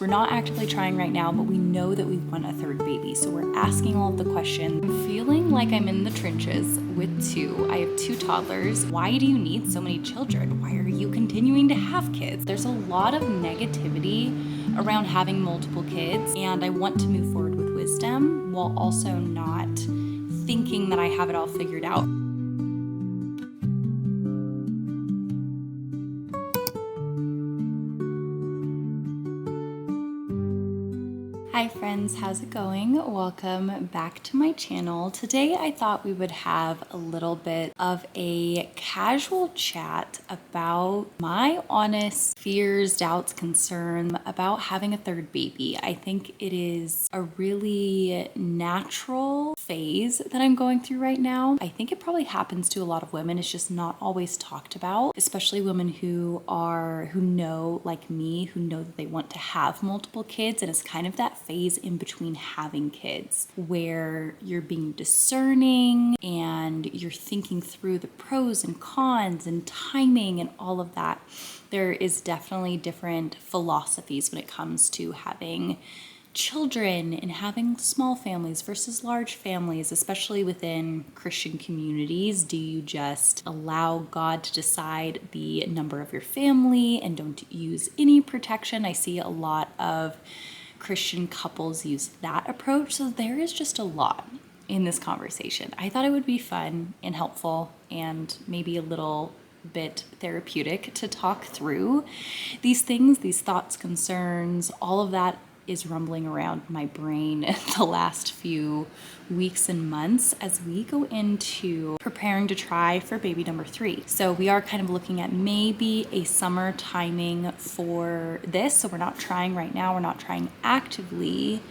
We're not actively trying right now, but we know that we want a third baby. So we're asking all of the questions. I'm feeling like I'm in the trenches with two. I have two toddlers. Why do you need so many children? Why are you continuing to have kids? There's a lot of negativity around having multiple kids, and I want to move forward with wisdom while also not thinking that I have it all figured out. Hi friends, how's it going? Welcome back to my channel. Today I thought we would have a little bit of a casual chat about my honest fears, doubts, concerns about having a third baby. I think it is a really natural phase that I'm going through right now. I think it probably happens to a lot of women. It's just not always talked about, especially women who know, like me, who know that they want to have multiple kids, and it's kind of that phase in between having kids where you're being discerning and you're thinking through the pros and cons and timing and all of that. There is definitely different philosophies when it comes to having children and having small families versus large families, especially within Christian communities. Do you just allow God to decide the number of your family and don't use any protection? I see a lot of Christian couples use that approach. So there is just a lot in this conversation. I thought it would be fun and helpful and maybe a little bit therapeutic to talk through these things, these thoughts, concerns, all of that is rumbling around my brain the last few weeks and months as we go into preparing to try for baby number 3. So we are kind of looking at maybe a summer timing for this. So we're not trying right now, we're not trying actively,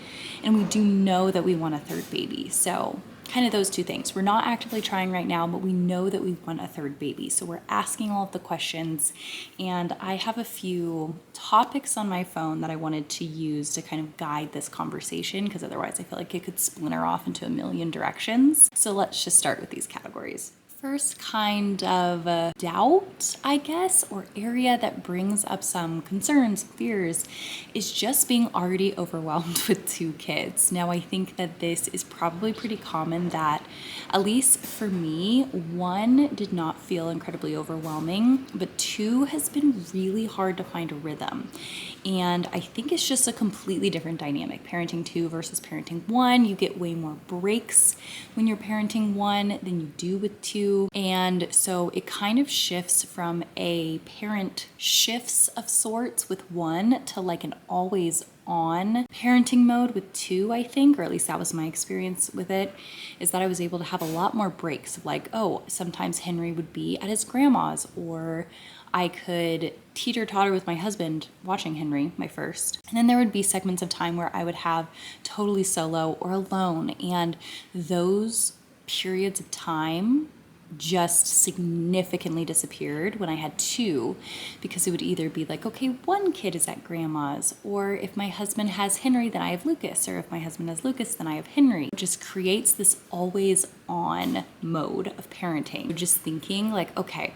and we do know that we want a third baby. So kind of those two things. We're not actively trying right now, but we know that we want a third baby. So we're asking all of the questions, and I have a few topics on my phone that I wanted to use to kind of guide this conversation, because otherwise I feel like it could splinter off into a million directions. So let's just start with these categories. First kind of doubt, I guess, or area that brings up some concerns, fears, is just being already overwhelmed with 2 kids. Now, I think that this is probably pretty common that, at least for me, 1 did not feel incredibly overwhelming, but 2 has been really hard to find a rhythm. And I think it's just a completely different dynamic. Parenting 2 versus parenting 1, you get way more breaks when you're parenting 1 than you do with 2. And so it kind of shifts from a parent shifts of sorts with 1 to like an always on parenting mode with 2, I think, or at least that was my experience with it, is that I was able to have a lot more breaks of like, oh, sometimes Henry would be at his grandma's, or I could teeter-totter with my husband watching Henry, my first. And then there would be segments of time where I would have totally solo or alone. And those periods of time just significantly disappeared when I had 2, because it would either be like, okay, 1 kid is at grandma's, or if my husband has Henry, then I have Lucas, or if my husband has Lucas, then I have Henry. It just creates this always on mode of parenting. Just thinking like, okay,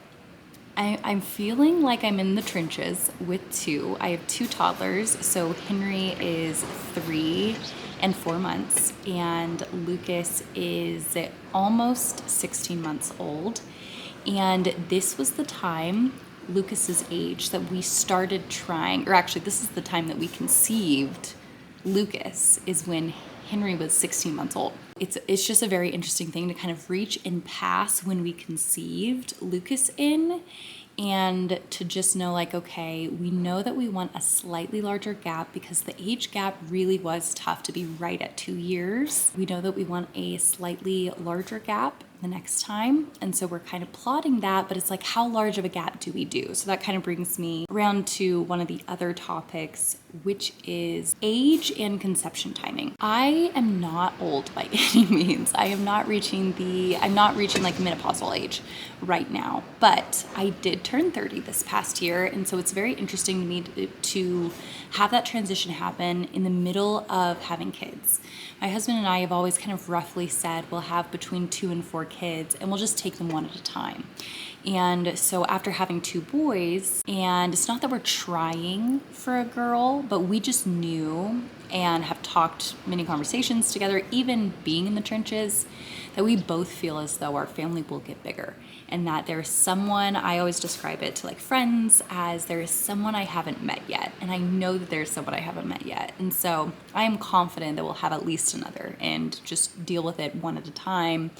I'm feeling like I'm in the trenches with 2. I have 2 toddlers. So Henry is 3 and 4 months, and Lucas is almost 16 months old. And this was the time, Lucas's age, that we started trying, or actually this is the time that we conceived Lucas, is when Henry was 16 months old. It's just a very interesting thing to kind of reach and pass when we conceived Lucas in, and to just know like, okay, we know that we want a slightly larger gap because the age gap really was tough to be right at 2 years. We know that we want a slightly larger gap the next time, and so we're kind of plotting that, but it's like, how large of a gap do we do? So that kind of brings me around to one of the other topics, which is age and conception timing. I am not old by any means. I'm not reaching like menopausal age right now, but I did turn 30 this past year, and so it's very interesting to me to have that transition happen in the middle of having kids. My husband and I have always kind of roughly said we'll have between 2 and 4 kids, and we'll just take them one at a time. And so after having 2 boys, and it's not that we're trying for a girl, but we just knew and have talked many conversations together, even being in the trenches, that we both feel as though our family will get bigger, and that there's someone, I always describe it to like friends as there is someone I haven't met yet, and I know that there's someone I haven't met yet. And so I am confident that we'll have at least another and just deal with it one at a time,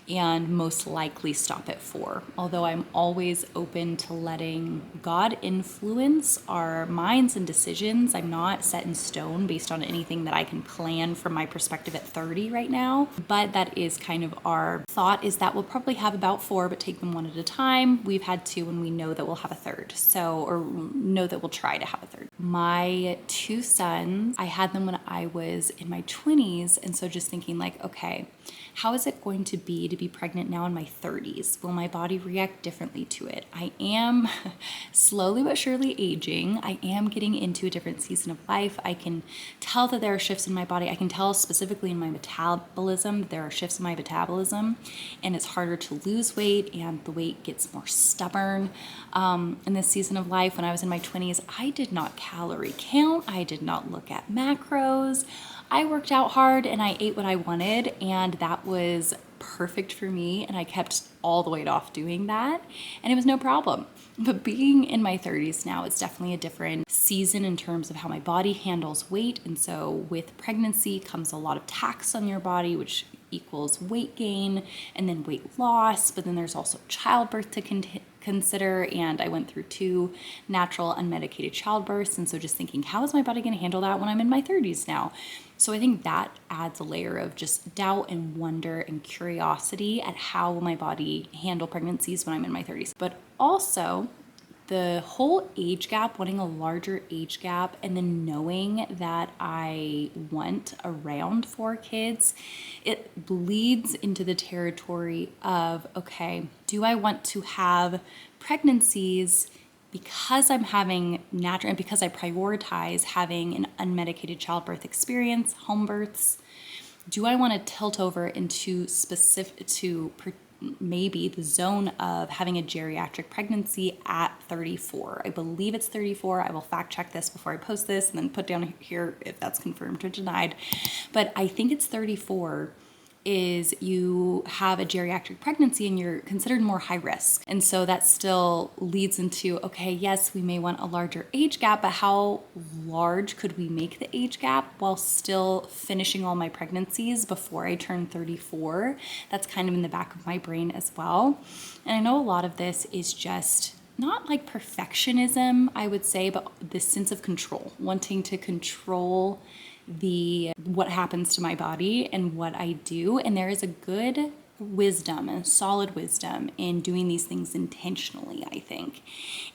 and most likely stop at 4. Although I'm always open to letting God influence our minds and decisions. I'm not set in stone based on anything that I can plan from my perspective at 30 right now. But that is kind of our thought, is that we'll probably have about 4, but take them one at a time. We've had 2 and we know that we'll have a third. Or know that we'll try to have a third. My 2 sons, I had them when I was in my 20s. And so just thinking like, okay, how is it going to be pregnant now in my 30s? Will my body react differently to it? I am slowly but surely aging. I am getting into a different season of life. I can tell that there are shifts in my body. I can tell specifically in my metabolism that there are shifts in my metabolism, and it's harder to lose weight, and the weight gets more stubborn. In this season of life, when I was in my 20s, I did not calorie count. I did not look at macros. I worked out hard and I ate what I wanted, and that was perfect for me, and I kept all the weight off doing that, and it was no problem. But being in my 30s now, it's definitely a different season in terms of how my body handles weight. And so with pregnancy comes a lot of tax on your body, which equals weight gain and then weight loss. But then there's also childbirth to consider, and I went through 2 natural unmedicated childbirths. And so just thinking, how is my body going to handle that when I'm in my 30s now? So I think that adds a layer of just doubt and wonder and curiosity at how will my body handle pregnancies when I'm in my 30s. But also the whole age gap, wanting a larger age gap, and then knowing that I want around 4 kids, it bleeds into the territory of, okay, do I want to have pregnancies because I'm having natural, and because I prioritize having an unmedicated childbirth experience, home births? Do I want to tilt over into maybe the zone of having a geriatric pregnancy at 34? I believe it's 34. I will fact check this before I post this and then put down here if that's confirmed or denied. But I think it's 34 is you have a geriatric pregnancy and you're considered more high risk. And so that still leads into, okay, yes, we may want a larger age gap, but how large could we make the age gap while still finishing all my pregnancies before I turn 34? That's kind of in the back of my brain as well. And I know a lot of this is just not like perfectionism, I would say, but this sense of control, wanting to control what happens to my body and what I do. And there is a good wisdom and solid wisdom in doing these things intentionally, I think.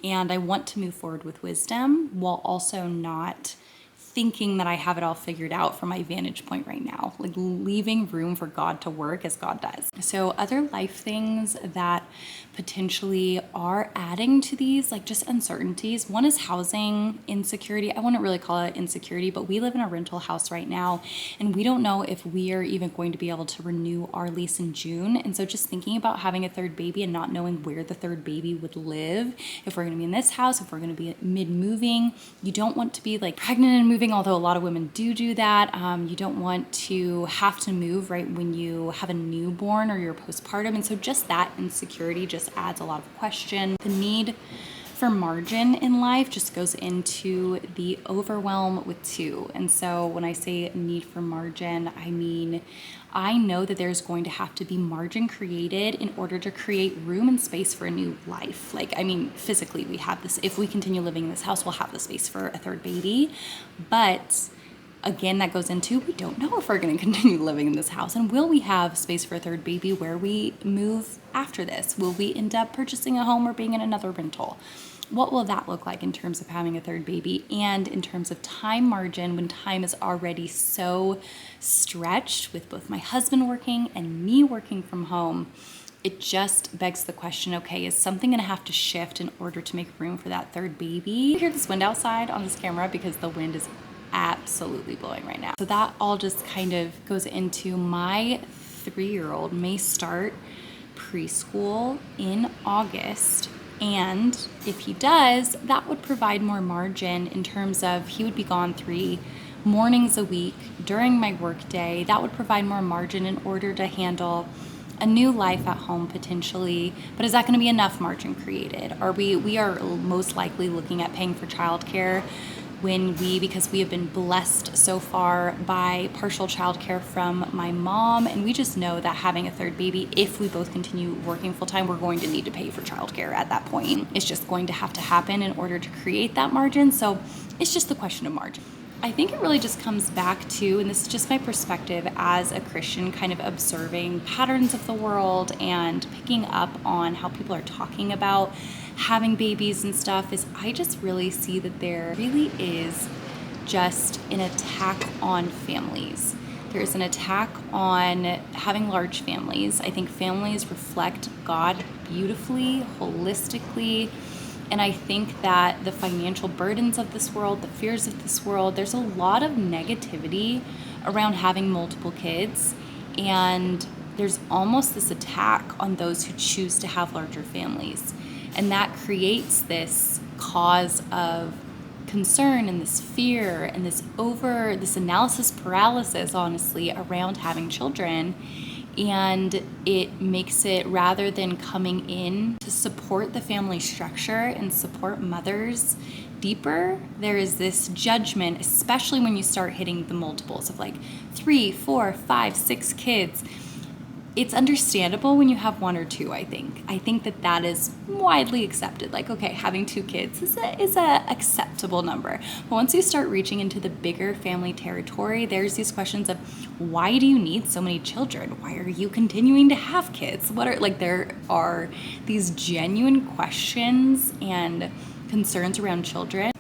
And I want to move forward with wisdom while also not thinking that I have it all figured out from my vantage point right now, like leaving room for God to work as God does. So other life things that potentially are adding to these, like just uncertainties. One is housing insecurity. I wouldn't really call it insecurity, but we live in a rental house right now, and we don't know if we are even going to be able to renew our lease in June. And so just thinking about having a 3rd baby and not knowing where the 3rd baby would live, if we're going to be in this house, if we're going to be mid-moving, you don't want to be like pregnant and moving, although a lot of women do that. You don't want to have to move right when you have a newborn or you're postpartum. And so just that insecurity just adds a lot of question. The need for margin in life just goes into the overwhelm with 2. And so when I say need for margin, I mean, I know that there's going to have to be margin created in order to create room and space for a new life. Like, I mean, physically we have this, if we continue living in this house, we'll have the space for a 3rd baby. But again, that goes into, we don't know if we're going to continue living in this house, and will we have space for a 3rd baby where we move after this? Will we end up purchasing a home or being in another rental? What will that look like in terms of having a 3rd baby, and in terms of time margin when time is already so stretched with both my husband working and me working from home? It just begs the question, okay, is something going to have to shift in order to make room for that 3rd baby? You hear this wind outside on this camera because the wind is absolutely blowing right now. So that all just kind of goes into my 3-year-old may start preschool in August. And if he does, that would provide more margin in terms of he would be gone 3 mornings a week during my work day. That would provide more margin in order to handle a new life at home potentially. But is that going to be enough margin created? We are most likely looking at paying for childcare because we have been blessed so far by partial childcare from my mom, and we just know that having a 3rd baby, if we both continue working full time, we're going to need to pay for childcare at that point. It's just going to have to happen in order to create that margin. So it's just the question of margin. I think it really just comes back to, and this is just my perspective as a Christian, kind of observing patterns of the world and picking up on how people are talking about having babies and stuff, is I just really see that there really is just an attack on families. There's an attack on having large families. I think families reflect God beautifully, holistically. And I think that the financial burdens of this world, the fears of this world, there's a lot of negativity around having multiple kids. And there's almost this attack on those who choose to have larger families. And that creates this cause of concern and this fear and this analysis paralysis, honestly, around having children. And it makes it, rather than coming in to support the family structure and support mothers deeper, there is this judgment, especially when you start hitting the multiples of like 3, 4, 5, 6 kids. It's understandable when you have 1 or 2, I think. I think that is widely accepted. Like, okay, having 2 kids is a acceptable number. But once you start reaching into the bigger family territory, there's these questions of, why do you need so many children? Why are you continuing to have kids? There are these genuine questions and concerns around children.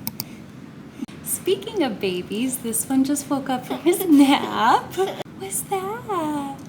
Speaking of babies, this one just woke up from his nap. What's that?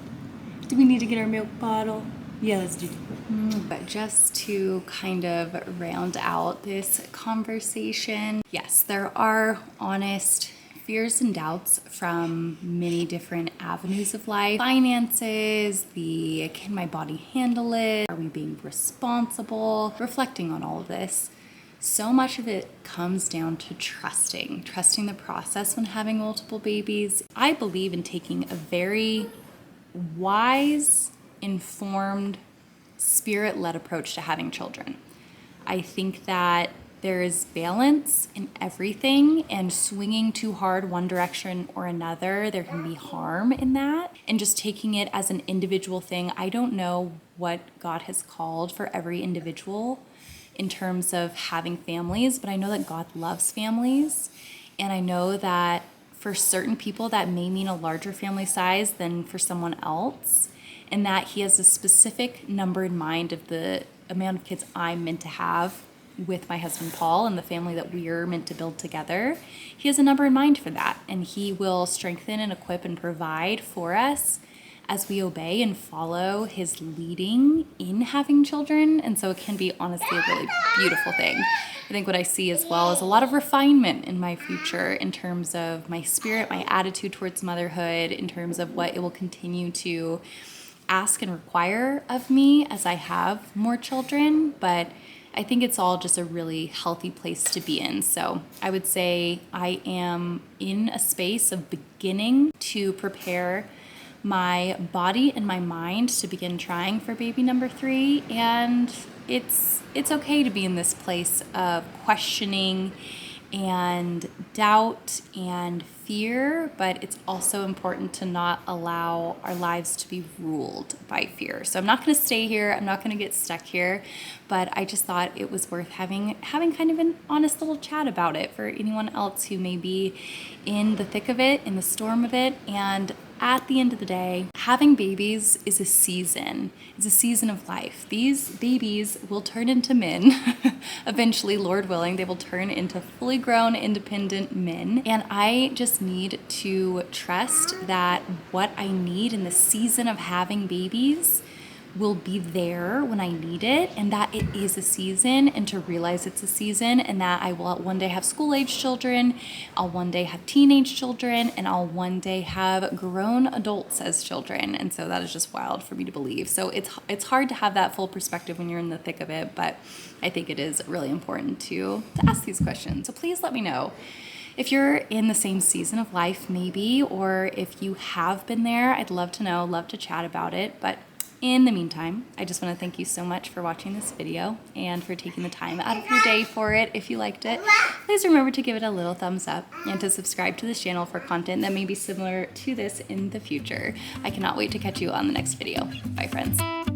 Do we need to get our milk bottle? Yeah, let's do it. But just to kind of round out this conversation, yes, there are honest fears and doubts from many different avenues of life. Finances, can my body handle it? Are we being responsible? Reflecting on all of this. So much of it comes down to trusting the process when having multiple babies. I believe in taking a very wise, informed, spirit-led approach to having children. I think that there is balance in everything, and swinging too hard one direction or another, there can be harm in that. And just taking it as an individual thing, I don't know what God has called for every individual in terms of having families, but I know that God loves families, and I know that for certain people, that may mean a larger family size than for someone else, and that He has a specific number in mind of the amount of kids I'm meant to have with my husband Paul and the family that we're meant to build together. He has a number in mind for that, and He will strengthen and equip and provide for us as we obey and follow His leading in having children. And so it can be honestly a really beautiful thing. I think what I see as well is a lot of refinement in my future in terms of my spirit, my attitude towards motherhood, in terms of what it will continue to ask and require of me as I have more children. But I think it's all just a really healthy place to be in. So I would say I am in a space of beginning to prepare my body and my mind to begin trying for baby number 3. And it's okay to be in this place of questioning and doubt and fear, but it's also important to not allow our lives to be ruled by fear. So I'm not going to stay here. I'm not going to get stuck here, but I just thought it was worth having kind of an honest little chat about it for anyone else who may be in the thick of it, in the storm of it. And at the end of the day, having babies is a season. It's a season of life. These babies will turn into men. Eventually, Lord willing, they will turn into fully grown, independent men. And I just need to trust that what I need in the season of having babies will be there when I need it, and that it is a season, and to realize it's a season, and that I will one day have school-age children, I'll one day have teenage children, and I'll one day have grown adults as children. And so that is just wild for me to believe. So it's hard to have that full perspective when you're in the thick of it, but I think it is really important to ask these questions. So please let me know if you're in the same season of life maybe, or if you have been there. I'd love to know, love to chat about it. But in the meantime, I just want to thank you so much for watching this video and for taking the time out of your day for it. If you liked it, please remember to give it a little thumbs up and to subscribe to this channel for content that may be similar to this in the future. I cannot wait to catch you on the next video. Bye, friends.